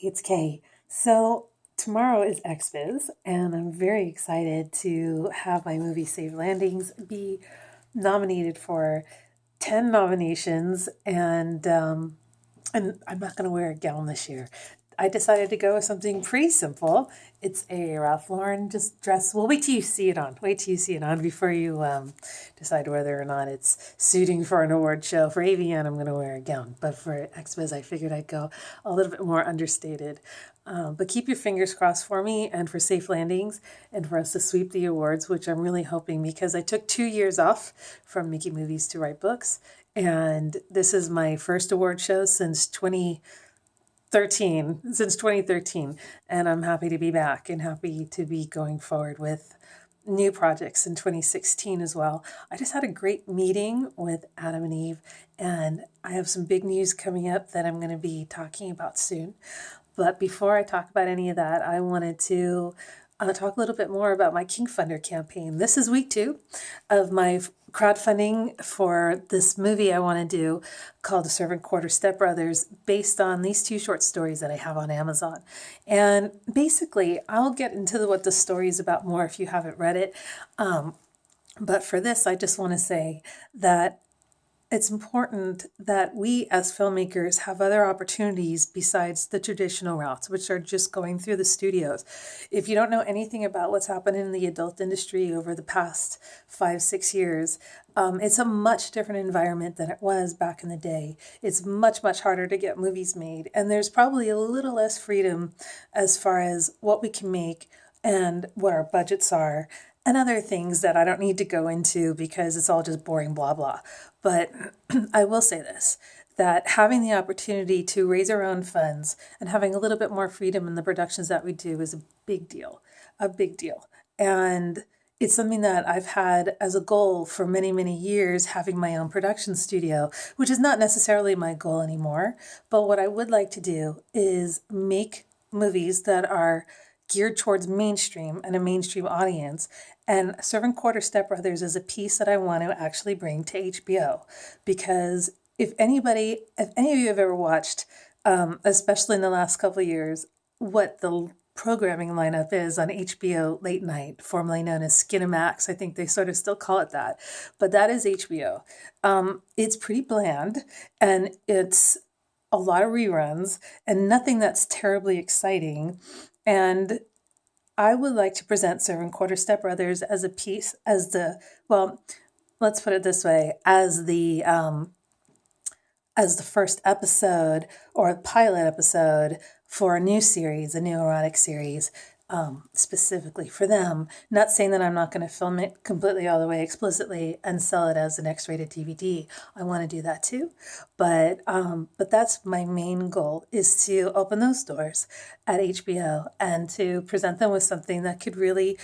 It's Kay. So tomorrow is XBIZ, and I'm very excited to have my movie Safe Landings be nominated for 10 nominations, and I'm not going to wear a gown this year. I decided to go with something pretty simple. It's a Ralph Lauren just dress. Well, wait till you see it on. Wait till you see it on before you decide whether or not it's suiting for an award show. For AVN, I'm going to wear a gown. But for XBiz, I figured I'd go a little bit more understated. But keep your fingers crossed for me and for Safe Landings and for us to sweep the awards, which I'm really hoping, because I took 2 years off from making movies to write books. And this is my first award show since 2013, and I'm happy to be back and happy to be going forward with new projects in 2016 as well. I just had a great meeting with Adam and Eve, and I have some big news coming up that I'm going to be talking about soon. But before I talk about any of that, I wanted to talk a little bit more about my Kinkfunder campaign. This is week 2 of my crowdfunding for this movie I want to do called The Servant Quarter Stepbrothers, based on these 2 short stories that I have on Amazon. And basically, I'll get into what the story is about more if you haven't read it. But for this, I just want to say that it's important that we as filmmakers have other opportunities besides the traditional routes, which are just going through the studios. If you don't know anything about what's happened in the adult industry over the past 5-6 years, it's a much different environment than it was back in the day. It's much, much harder to get movies made, and there's probably a little less freedom as far as what we can make and what our budgets are, and other things that I don't need to go into because it's all just boring blah blah. But I will say this, that having the opportunity to raise our own funds and having a little bit more freedom in the productions that we do is a big deal, a big deal. And it's something that I've had as a goal for many, many years, having my own production studio, which is not necessarily my goal anymore. But what I would like to do is make movies that are geared towards mainstream and a mainstream audience. And Servant Quarter Stepbrothers is a piece that I want to actually bring to HBO, because if any of you have ever watched, especially in the last couple of years, what the programming lineup is on HBO late night, formerly known as Skinemax, I think they sort of still call it that, but that is HBO. It's pretty bland, and it's a lot of reruns and nothing that's terribly exciting. And I would like to present Servant Quarter Stepbrothers as a piece, well, let's put it this way, as the first episode or pilot episode for a new series, a new erotic series, specifically for them. Not saying that I'm not going to film it completely all the way explicitly and sell it as an X-rated DVD. I want to do that too. But that's my main goal, is to open those doors at HBO and to present them with something that could really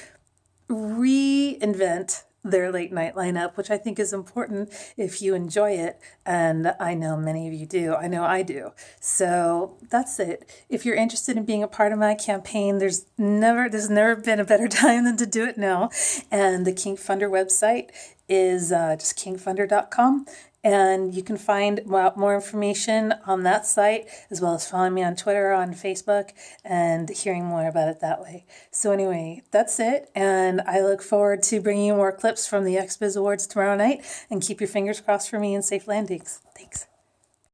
reinvent their late night lineup, which I think is important if you enjoy it. And I know many of you do. I know I do. So that's it. If you're interested in being a part of my campaign, there's never been a better time than to do it now. And the Kinkfunder website is just kinkfunder.com. And you can find more information on that site, as well as following me on Twitter or on Facebook and hearing more about it that way. So anyway, that's it. And I look forward to bringing you more clips from the XBiz Awards tomorrow night. And keep your fingers crossed for me and Safe Landings. Thanks.